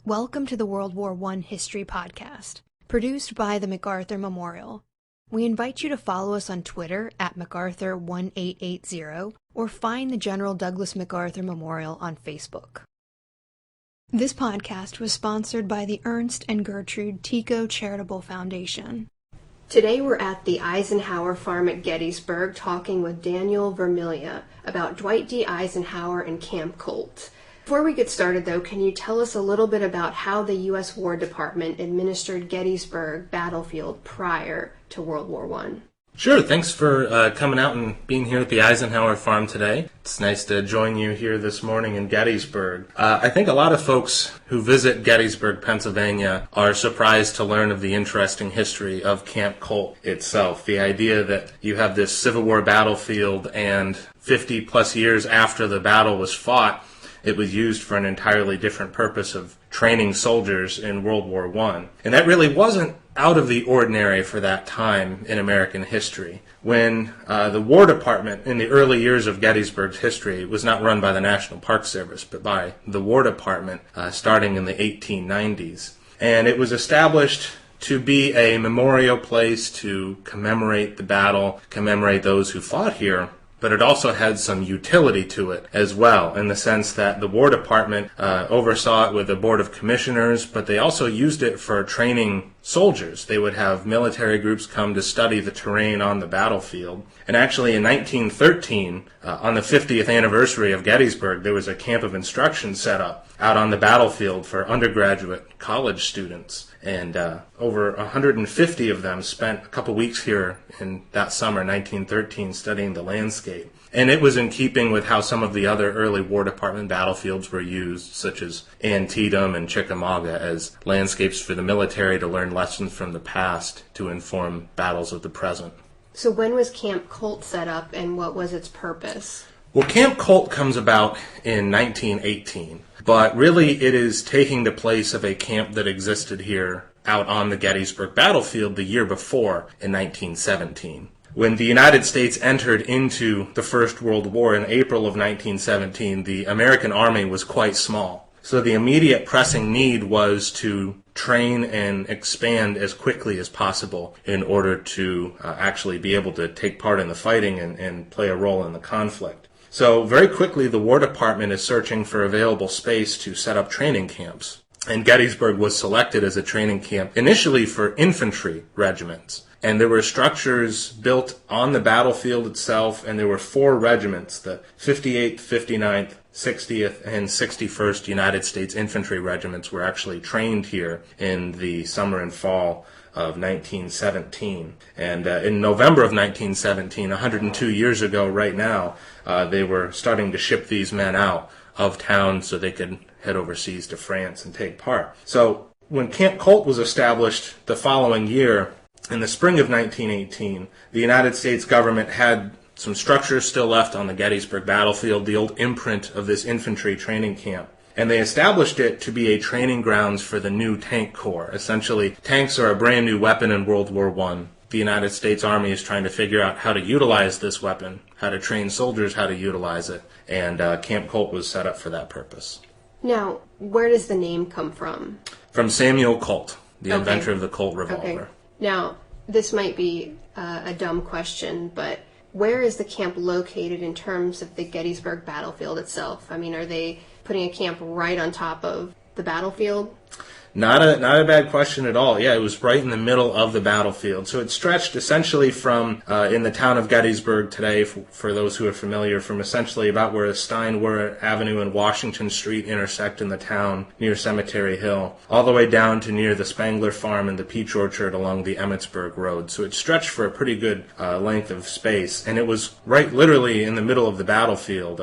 Welcome to the World War I History Podcast, produced by the MacArthur Memorial. We invite you to follow us on Twitter at MacArthur1880 or find the General Douglas MacArthur Memorial on Facebook. This podcast was sponsored by the Ernst and Gertrude Tico Charitable Foundation. Today we're at the Eisenhower Farm at Gettysburg talking with Daniel Vermilya about Dwight D. Eisenhower and Camp Colt. Before we get started, though, can you tell us a little bit about how the U.S. War Department administered Gettysburg battlefield prior to World War I? Sure. Thanks for coming out and being here at the Eisenhower Farm today. It's nice to join you here this morning in Gettysburg. I think a lot of folks who visit Gettysburg, Pennsylvania are surprised to learn of the interesting history of Camp Colt itself. The idea that you have this Civil War battlefield and 50 plus years after the battle was fought, it was used for an entirely different purpose of training soldiers in World War I. And that really wasn't out of the ordinary for that time in American history. When the War Department, in the early years of Gettysburg's history, was not run by the National Park Service, but by the War Department starting in the 1890s. And it was established to be a memorial place to commemorate the battle, commemorate those who fought here. But it also had some utility to it as well, in the sense that the War Department oversaw it with a board of commissioners, but they also used it for training soldiers. They would have military groups come to study the terrain on the battlefield. And actually in 1913, on the 50th anniversary of Gettysburg, there was a camp of instruction set up out on the battlefield for undergraduate college students. And over 150 of them spent a couple weeks here in that summer, 1913, studying the landscape. And it was in keeping with how some of the other early War Department battlefields were used, such as Antietam and Chickamauga, as landscapes for the military to learn lessons from the past to inform battles of the present. So when was Camp Colt set up, and what was its purpose? Well, Camp Colt comes about in 1918, but really it is taking the place of a camp that existed here out on the Gettysburg battlefield the year before in 1917. When the United States entered into the First World War in April of 1917, the American Army was quite small. So the immediate pressing need was to train and expand as quickly as possible in order to actually be able to take part in the fighting and play a role in the conflict. So very quickly the War Department is searching for available space to set up training camps. And Gettysburg was selected as a training camp initially for infantry regiments. And there were structures built on the battlefield itself, and there were 4 regiments, the 58th, 59th, 60th, and 61st United States Infantry Regiments were actually trained here in the summer and fall of 1917. And in November of 1917, 102 years ago right now, they were starting to ship these men out of town so they could head overseas to France and take part. So when Camp Colt was established the following year, in the spring of 1918, the United States government had some structures still left on the Gettysburg battlefield, the old imprint of this infantry training camp. And they established it to be a training grounds for the new tank corps. Essentially, tanks are a brand new weapon in World War I. The United States Army is trying to figure out how to utilize this weapon, how to train soldiers how to utilize it, and Camp Colt was set up for that purpose. Now, where does the name come from? From Samuel Colt, the inventor of the Colt revolver. Okay. Now, this might be a dumb question, but where is the camp located in terms of the Gettysburg battlefield itself? I mean, are they putting a camp right on top of the battlefield? Not a bad question at all. Yeah, it was right in the middle of the battlefield. So it stretched essentially from, in the town of Gettysburg today, for those who are familiar, from essentially about where Steinwert Avenue and Washington Street intersect in the town near Cemetery Hill, all the way down to near the Spangler Farm and the Peach Orchard along the Emmitsburg Road. So it stretched for a pretty good length of space, and it was right literally in the middle of the battlefield.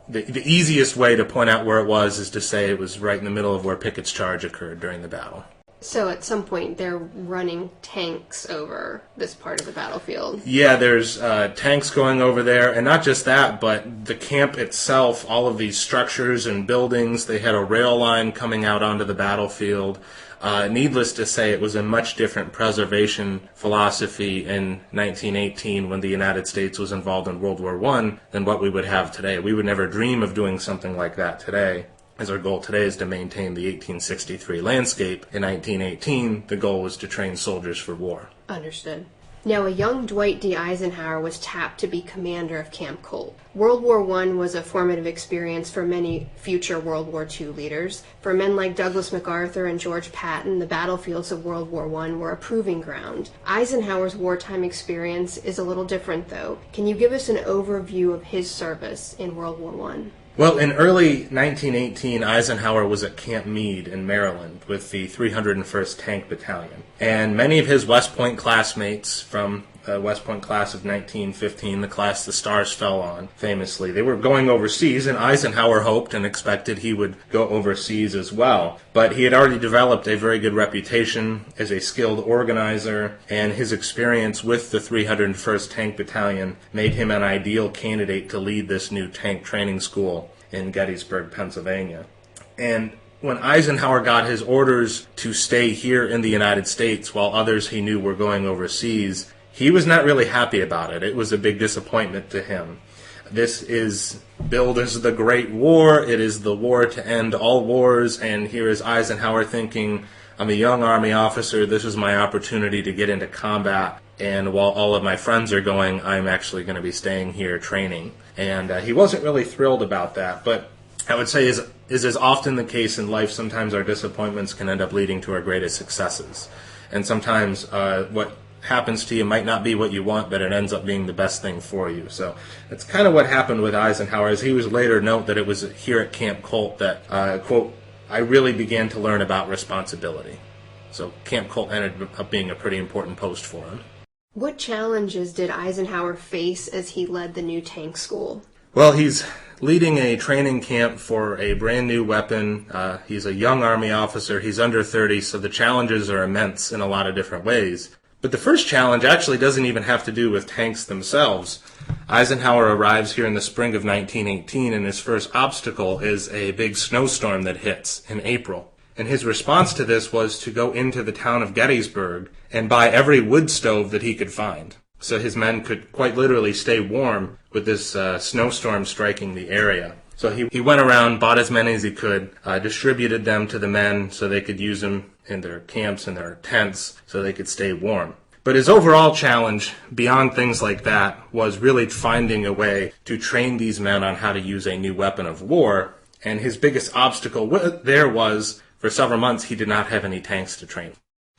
The easiest way to point out where it was is to say it was right in the middle of where Pickett's charge occurred during the battle. So at some point they're running tanks over this part of the battlefield. Yeah, there's tanks going over there, and not just that, but the camp itself, all of these structures and buildings, they had a rail line coming out onto the battlefield. Needless to say, it was a much different preservation philosophy in 1918 when the United States was involved in World War I than what we would have today. We would never dream of doing something like that today. as our goal today is to maintain the 1863 landscape. In 1918, the goal was to train soldiers for war. Understood. Now, a young Dwight D. Eisenhower was tapped to be commander of Camp Colt. World War I was a formative experience for many future World War II leaders. For men like Douglas MacArthur and George Patton, the battlefields of World War I were a proving ground. Eisenhower's wartime experience is a little different, though. Can you give us an overview of his service in World War I? Well, in early 1918, Eisenhower was at Camp Meade in Maryland with the 301st Tank Battalion. And many of his West Point classmates from West Point class of 1915, the class the stars fell on, famously, they were going overseas, and Eisenhower hoped and expected he would go overseas as well. But he had already developed a very good reputation as a skilled organizer, and his experience with the 301st Tank Battalion made him an ideal candidate to lead this new tank training school in Gettysburg, Pennsylvania. And when Eisenhower got his orders to stay here in the United States while others he knew were going overseas, he was not really happy about it. It was a big disappointment to him. This is billed as the Great War. It is the war to end all wars, and here is Eisenhower thinking, I'm a young Army officer, this is my opportunity to get into combat, and while all of my friends are going, I'm actually going to be staying here training. And he wasn't really thrilled about that, but I would say is as often the case in life, sometimes our disappointments can end up leading to our greatest successes. And sometimes what happens to you might not be what you want, but it ends up being the best thing for you. So that's kind of what happened with Eisenhower, as he was later note that it was here at Camp Colt that, quote, I really began to learn about responsibility. So Camp Colt ended up being a pretty important post for him. What challenges did Eisenhower face as he led the new tank school? Well, he's leading a training camp for a brand new weapon. He's a young Army officer. He's under 30, so the challenges are immense in a lot of different ways. But the first challenge actually doesn't even have to do with tanks themselves. Eisenhower arrives here in the spring of 1918, and his first obstacle is a big snowstorm that hits in April. And his response to this was to go into the town of Gettysburg and buy every wood stove that he could find, so his men could quite literally stay warm with this snowstorm striking the area. So he went around, bought as many as he could, distributed them to the men so they could use them in their camps and their tents so they could stay warm. But his overall challenge, beyond things like that, was really finding a way to train these men on how to use a new weapon of war. And his biggest obstacle there was, for several months, he did not have any tanks to train.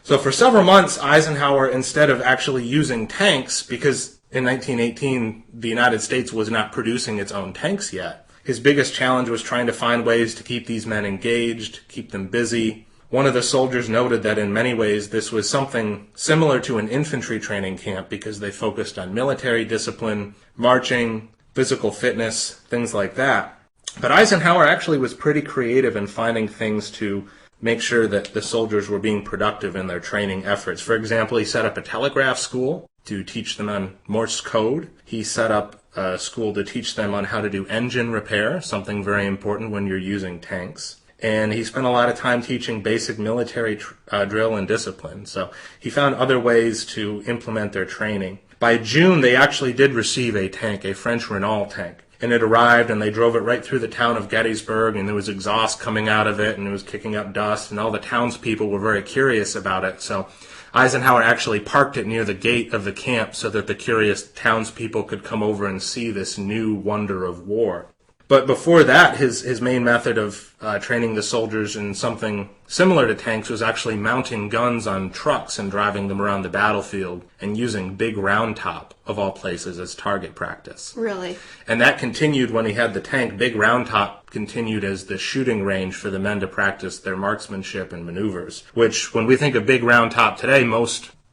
So for several months, Eisenhower, instead of actually using tanks, because in 1918, the United States was not producing its own tanks yet, his biggest challenge was trying to find ways to keep these men engaged, keep them busy. One of the soldiers noted that in many ways this was something similar to an infantry training camp because they focused on military discipline, marching, physical fitness, things like that. But Eisenhower actually was pretty creative in finding things to make sure that the soldiers were being productive in their training efforts. For example, he set up a telegraph school to teach them on Morse code. He set up a school to teach them on how to do engine repair, something very important when you're using tanks. And he spent a lot of time teaching basic military drill and discipline. So he found other ways to implement their training. By June, they actually did receive a tank, a French Renault tank. And it arrived, and they drove it right through the town of Gettysburg, and there was exhaust coming out of it, and it was kicking up dust, and all the townspeople were very curious about it. So Eisenhower actually parked it near the gate of the camp so that the curious townspeople could come over and see this new wonder of war. But before that, his main method of training the soldiers in something similar to tanks was actually mounting guns on trucks and driving them around the battlefield and using Big Round Top, of all places, as target practice. Really? And that continued when he had the tank. Big Round Top continued as the shooting range for the men to practice their marksmanship and maneuvers, which, when we think of Big Round Top today,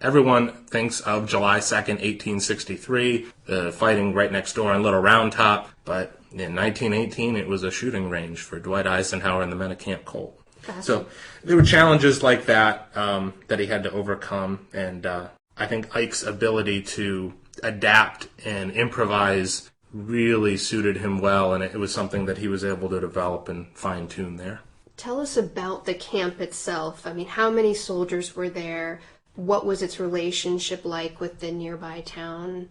everyone thinks of July 2nd, 1863, the fighting right next door on Little Round Top, but in 1918, it was a shooting range for Dwight Eisenhower and the men at Camp Colt. Awesome. So there were challenges like that that he had to overcome, and I think Ike's ability to adapt and improvise really suited him well, and it was something that he was able to develop and fine-tune there. Tell us about the camp itself. I mean, how many soldiers were there? What was its relationship like with the nearby town?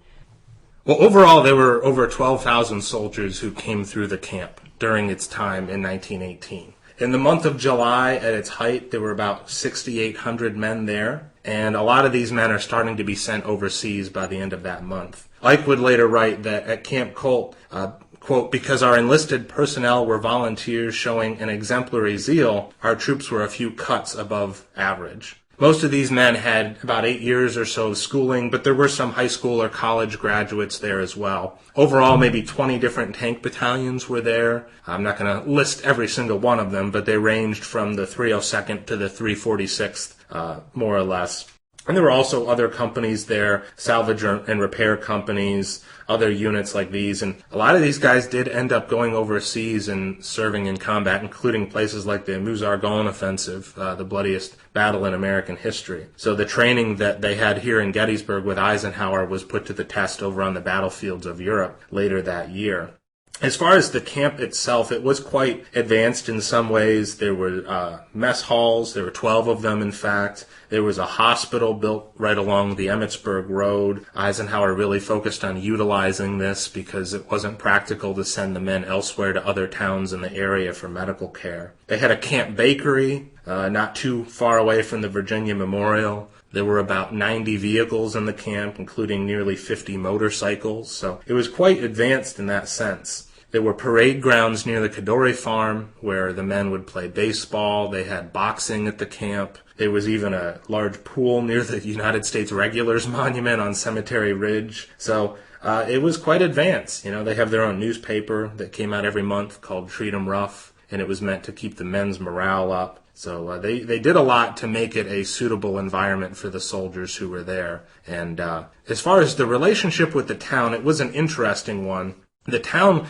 Well, overall, there were over 12,000 soldiers who came through the camp during its time in 1918. In the month of July, at its height, there were about 6,800 men there, and a lot of these men are starting to be sent overseas by the end of that month. Ike would later write that at Camp Colt, quote, because our enlisted personnel were volunteers showing an exemplary zeal, our troops were a few cuts above average. Most of these men had about 8 years or so of schooling, but there were some high school or college graduates there as well. Overall, maybe 20 different tank battalions were there. I'm not going to list every single one of them, but they ranged from the 302nd to the 346th, more or less. And there were also other companies there, salvage and repair companies, other units like these. And a lot of these guys did end up going overseas and serving in combat, including places like the Meuse-Argonne Offensive, the bloodiest battle in American history. So the training that they had here in Gettysburg with Eisenhower was put to the test over on the battlefields of Europe later that year. As far as the camp itself, it was quite advanced in some ways. There were mess halls. There were 12 of them, in fact. There was a hospital built right along the Emmitsburg Road. Eisenhower really focused on utilizing this because it wasn't practical to send the men elsewhere to other towns in the area for medical care. They had a camp bakery not too far away from the Virginia Memorial. There were about 90 vehicles in the camp, including nearly 50 motorcycles, so it was quite advanced in that sense. There were parade grounds near the Cadore Farm where the men would play baseball. They had boxing at the camp. There was even a large pool near the United States Regulars Monument on Cemetery Ridge. So it was quite advanced. You know, they have their own newspaper that came out every month called Treat 'em Rough, and it was meant to keep the men's morale up. So they did a lot to make it a suitable environment for the soldiers who were there. And as far as the relationship with the town, it was an interesting one. The town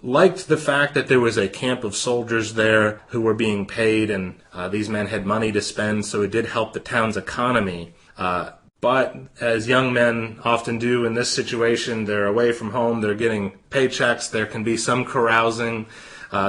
liked the fact that there was a camp of soldiers there who were being paid, and these men had money to spend, so it did help the town's economy. But as young men often do in this situation, they're away from home, they're getting paychecks, there can be some carousing.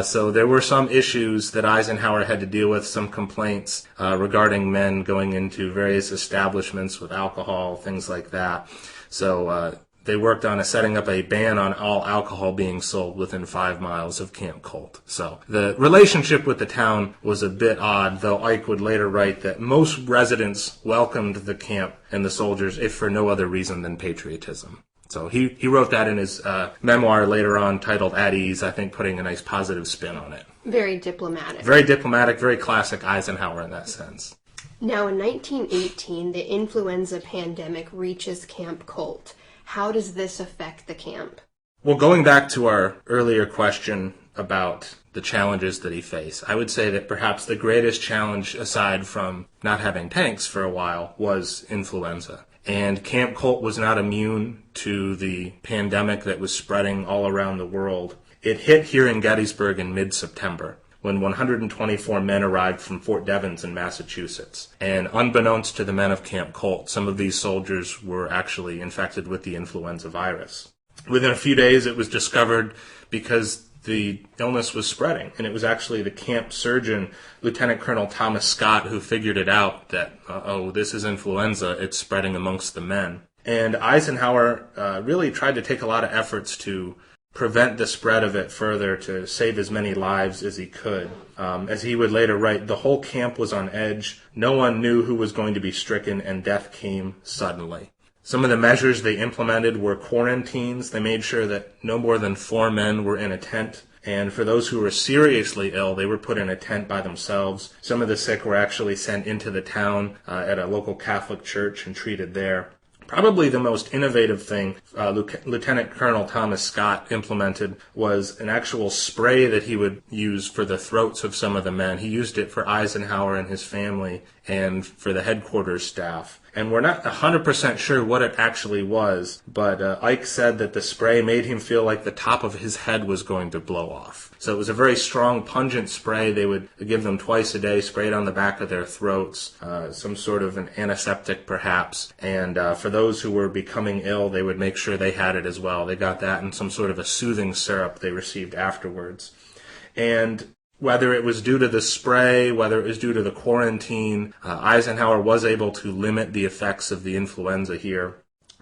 So there were some issues that Eisenhower had to deal with, some complaints regarding men going into various establishments with alcohol, things like that. So they worked on setting up a ban on all alcohol being sold within 5 miles of Camp Colt. So the relationship with the town was a bit odd, though Ike would later write that most residents welcomed the camp and the soldiers, if for no other reason than patriotism. So he wrote that in his memoir later on titled At Ease, I think putting a nice positive spin on it. Very diplomatic. Very diplomatic, very classic Eisenhower in that sense. Now in 1918, the influenza pandemic reaches Camp Colt. How does this affect the camp? Well, going back to our earlier question about the challenges that he faced, I would say that perhaps the greatest challenge, aside from not having tanks for a while, was influenza. And Camp Colt was not immune to the pandemic that was spreading all around the world. It hit here in Gettysburg in mid-September, when 124 men arrived from Fort Devens in Massachusetts. And unbeknownst to the men of Camp Colt, some of these soldiers were actually infected with the influenza virus. Within a few days, it was discovered because the illness was spreading, and it was actually the camp surgeon, Lieutenant Colonel Thomas Scott, who figured it out that, this is influenza, it's spreading amongst the men. And Eisenhower really tried to take a lot of efforts to prevent the spread of it further, to save as many lives as he could. As he would later write, the whole camp was on edge. No one knew who was going to be stricken, and death came suddenly. Some of the measures they implemented were quarantines. They made sure that no more than 4 men were in a tent. And for those who were seriously ill, they were put in a tent by themselves. Some of the sick were actually sent into the town at a local Catholic church and treated there. Probably the most innovative thing Lieutenant Colonel Thomas Scott implemented was an actual spray that he would use for the throats of some of the men. He used it for Eisenhower and his family and for the headquarters staff. And we're not 100% sure what it actually was, but Ike said that the spray made him feel like the top of his head was going to blow off. So it was a very strong, pungent spray. They would give them twice a day, spray it on the back of their throats, some sort of an antiseptic perhaps. And for those who were becoming ill, they would make sure they had it as well. They got that in some sort of a soothing syrup they received afterwards. And whether it was due to the spray, whether it was due to the quarantine, Eisenhower was able to limit the effects of the influenza here.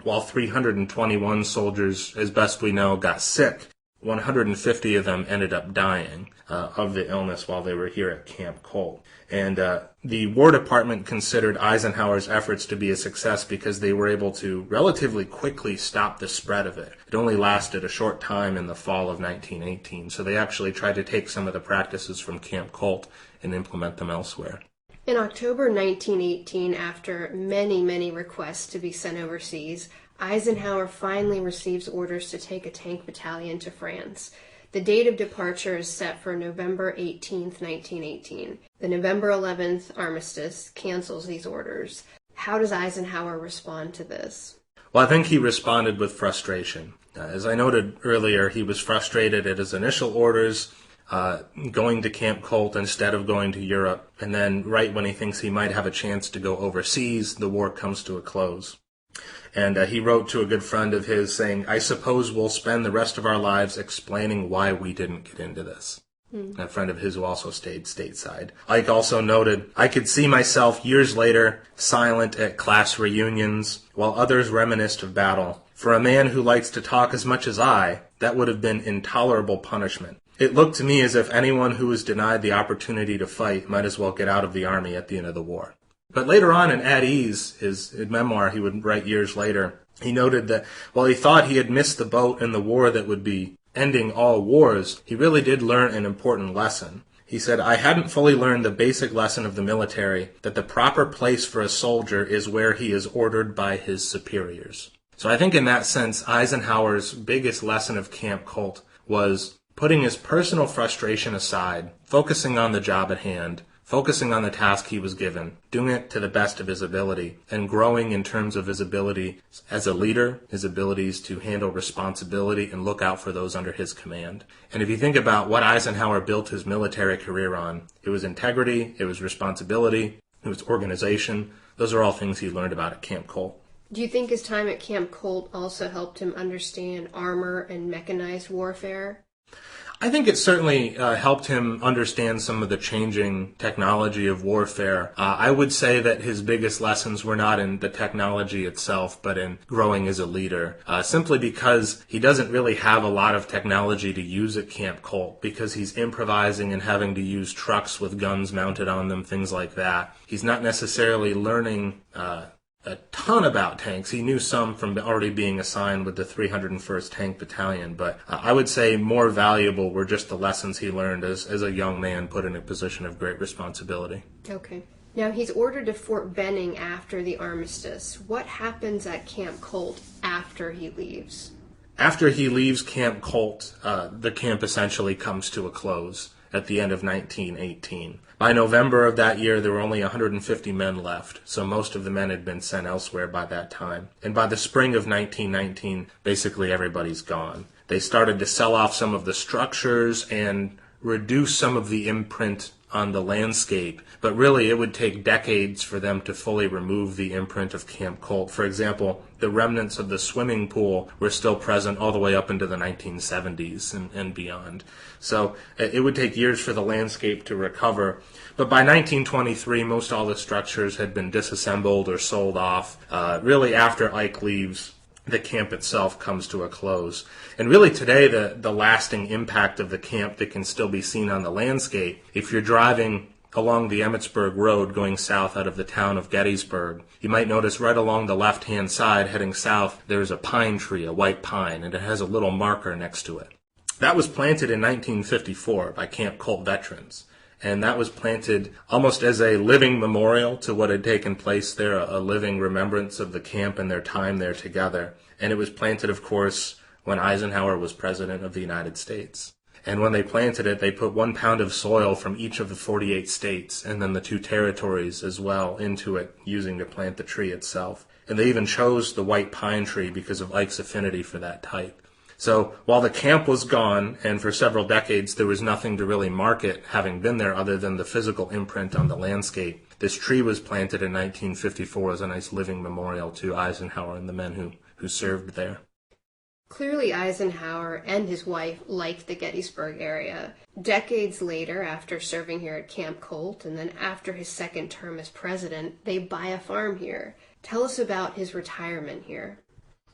while 321 soldiers, as best we know, got sick. 150 of them ended up dying of the illness while they were here at Camp Colt. And the War Department considered Eisenhower's efforts to be a success because they were able to relatively quickly stop the spread of it. It only lasted a short time in the fall of 1918, so they actually tried to take some of the practices from Camp Colt and implement them elsewhere. In October 1918, after many requests to be sent overseas, Eisenhower finally receives orders to take a tank battalion to France. The date of departure is set for November 18th, 1918. The November 11th armistice cancels these orders. How does Eisenhower respond to this? Well, I think he responded with frustration. As I noted earlier, he was frustrated at his initial orders, going to Camp Colt instead of going to Europe, and then right when he thinks he might have a chance to go overseas, the war comes to a close. And he wrote to a good friend of his saying, "I suppose we'll spend the rest of our lives explaining why we didn't get into this." A friend of his who also stayed stateside. Ike also noted, "I could see myself years later silent at class reunions while others reminisced of battle. For a man who likes to talk as much as I, that would have been intolerable punishment. It looked to me as if anyone who was denied the opportunity to fight might as well get out of the army at the end of the war." But later on in At Ease, his memoir he would write years later, he noted that while he thought he had missed the boat in the war that would be ending all wars, he really did learn an important lesson. He said, "I hadn't fully learned the basic lesson of the military, that the proper place for a soldier is where he is ordered by his superiors." So I think in that sense, Eisenhower's biggest lesson of Camp Colt was putting his personal frustration aside, focusing on the job at hand, focusing on the task he was given, doing it to the best of his ability, and growing in terms of his ability as a leader, his abilities to handle responsibility and look out for those under his command. And if you think about what Eisenhower built his military career on, it was integrity, it was responsibility, it was organization. Those are all things he learned about at Camp Colt. Do you think his time at Camp Colt also helped him understand armor and mechanized warfare? I think it certainly helped him understand some of the changing technology of warfare. I would say that his biggest lessons were not in the technology itself, but in growing as a leader, simply because he doesn't really have a lot of technology to use at Camp Colt, because he's improvising and having to use trucks with guns mounted on them, things like that. He's not necessarily learning a ton about tanks. He knew some from already being assigned with the 301st Tank Battalion, but I would say more valuable were just the lessons he learned as a young man put in a position of great responsibility. Okay. Now he's ordered to Fort Benning after the armistice. What happens at Camp Colt after he leaves? After he leaves Camp Colt, the camp essentially comes to a close at the end of 1918. By November of that year, there were only 150 men left, so most of the men had been sent elsewhere by that time. And by the spring of 1919, basically everybody's gone. They started to sell off some of the structures and reduce some of the imprint on the landscape, but really it would take decades for them to fully remove the imprint of Camp Colt. For example, the remnants of the swimming pool were still present all the way up into the 1970s and beyond. So it would take years for the landscape to recover. But by 1923, most all the structures had been disassembled or sold off. Really after Ike leaves, the camp itself comes to a close. And really today, the lasting impact of the camp that can still be seen on the landscape, if you're driving along the Emmitsburg Road going south out of the town of Gettysburg, you might notice right along the left-hand side heading south, there's a pine tree, a white pine, and it has a little marker next to it. That was planted in 1954 by Camp Colt veterans. And that was planted almost as a living memorial to what had taken place there, a living remembrance of the camp and their time there together. And it was planted, of course, when Eisenhower was president of the United States. And when they planted it, they put 1 pound of soil from each of the 48 states and then the 2 territories as well into it, using to plant the tree itself. And they even chose the white pine tree because of Ike's affinity for that type. So while the camp was gone, and for several decades there was nothing to really mark it having been there other than the physical imprint on the landscape, this tree was planted in 1954 as a nice living memorial to Eisenhower and the men who served there. Clearly Eisenhower and his wife liked the Gettysburg area. Decades later, after serving here at Camp Colt, and then after his second term as president, they buy a farm here. Tell us about his retirement here.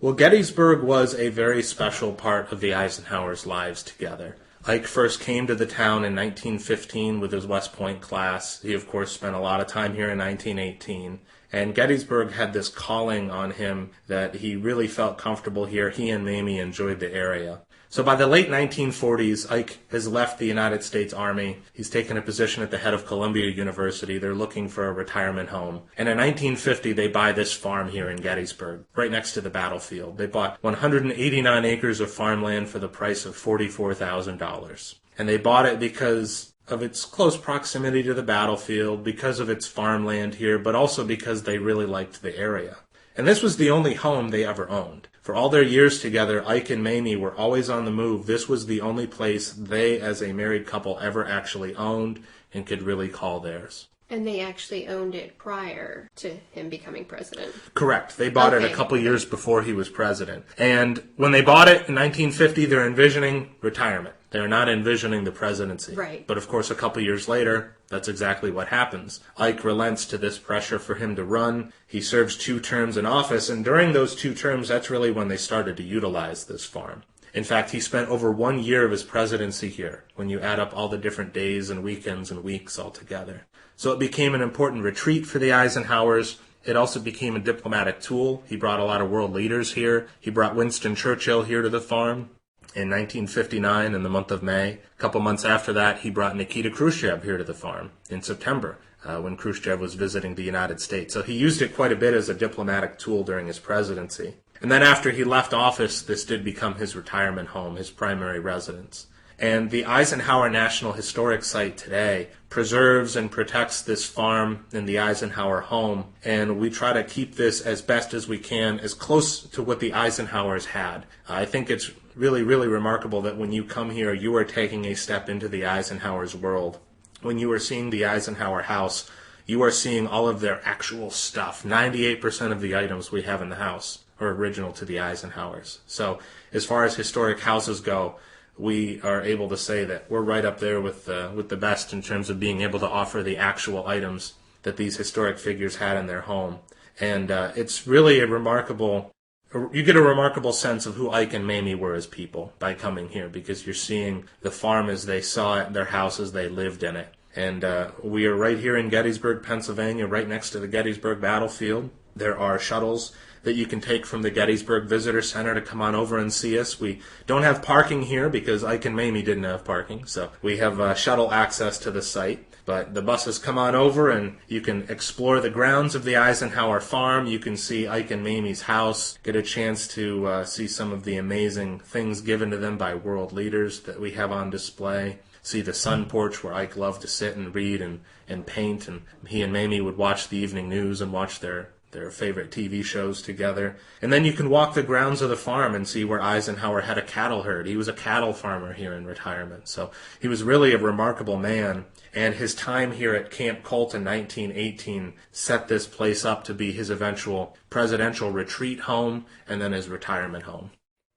Well, Gettysburg was a very special part of the Eisenhowers' lives together. Ike first came to the town in 1915 with his West Point class. He, of course, spent a lot of time here in 1918. And Gettysburg had this calling on him that he really felt comfortable here. He and Mamie enjoyed the area. So by the late 1940s, Ike has left the United States Army. He's taken a position at the head of Columbia University. They're looking for a retirement home. And in 1950, they buy this farm here in Gettysburg, right next to the battlefield. They bought 189 acres of farmland for the price of $44,000. And they bought it because of its close proximity to the battlefield, because of its farmland here, but also because they really liked the area. And this was the only home they ever owned. For all their years together, Ike and Mamie were always on the move. This was the only place they, as a married couple, ever actually owned and could really call theirs. And they actually owned it prior to him becoming president. Correct. They bought it a couple years before he was president. And when they bought it in 1950, they're envisioning retirement. They're not envisioning the presidency. Right. But of course, a couple years later, that's exactly what happens. Ike relents to this pressure for him to run. He serves 2 terms in office, and during those 2 terms, that's really when they started to utilize this farm. In fact, he spent over 1 year of his presidency here, when you add up all the different days and weekends and weeks all together. So it became an important retreat for the Eisenhowers. It also became a diplomatic tool. He brought a lot of world leaders here. He brought Winston Churchill here to the farm in 1959 in the month of May. A couple months after that, he brought Nikita Khrushchev here to the farm in September when Khrushchev was visiting the United States. So he used it quite a bit as a diplomatic tool during his presidency. And then after he left office, this did become his retirement home, his primary residence. And the Eisenhower National Historic Site today preserves and protects this farm and the Eisenhower home. And we try to keep this as best as we can, as close to what the Eisenhowers had. I think it's really, really remarkable that when you come here, you are taking a step into the Eisenhowers' world. When you are seeing the Eisenhower house, you are seeing all of their actual stuff. 98% of the items we have in the house are original to the Eisenhowers. So as far as historic houses go, we are able to say that we're right up there with the best in terms of being able to offer the actual items that these historic figures had in their home. And it's really a remarkable, you get a remarkable sense of who Ike and Mamie were as people by coming here, because you're seeing the farm as they saw it, their house as they lived in it. And we are right here in Gettysburg, Pennsylvania, right next to the Gettysburg battlefield. There are shuttles that you can take from the Gettysburg Visitor Center to come on over and see us. We don't have parking here because Ike and Mamie didn't have parking, so we have shuttle access to the site. But the buses come on over and you can explore the grounds of the Eisenhower Farm. You can see Ike and Mamie's house, get a chance to see some of the amazing things given to them by world leaders that we have on display. See the sun porch where Ike loved to sit and read and paint, and he and Mamie would watch the evening news and watch their favorite TV shows together. And then you can walk the grounds of the farm and see where Eisenhower had a cattle herd. He was a cattle farmer here in retirement. So he was really a remarkable man. And his time here at Camp Colt in 1918 set this place up to be his eventual presidential retreat home and then his retirement home.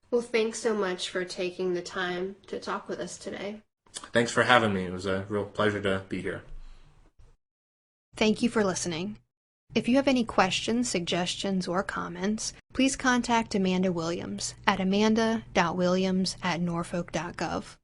Well, thanks so much for taking the time to talk with us today. Thanks for having me. It was a real pleasure to be here. Thank you for listening. If you have any questions, suggestions, or comments, please contact Amanda Williams at amanda.williams@norfolk.gov.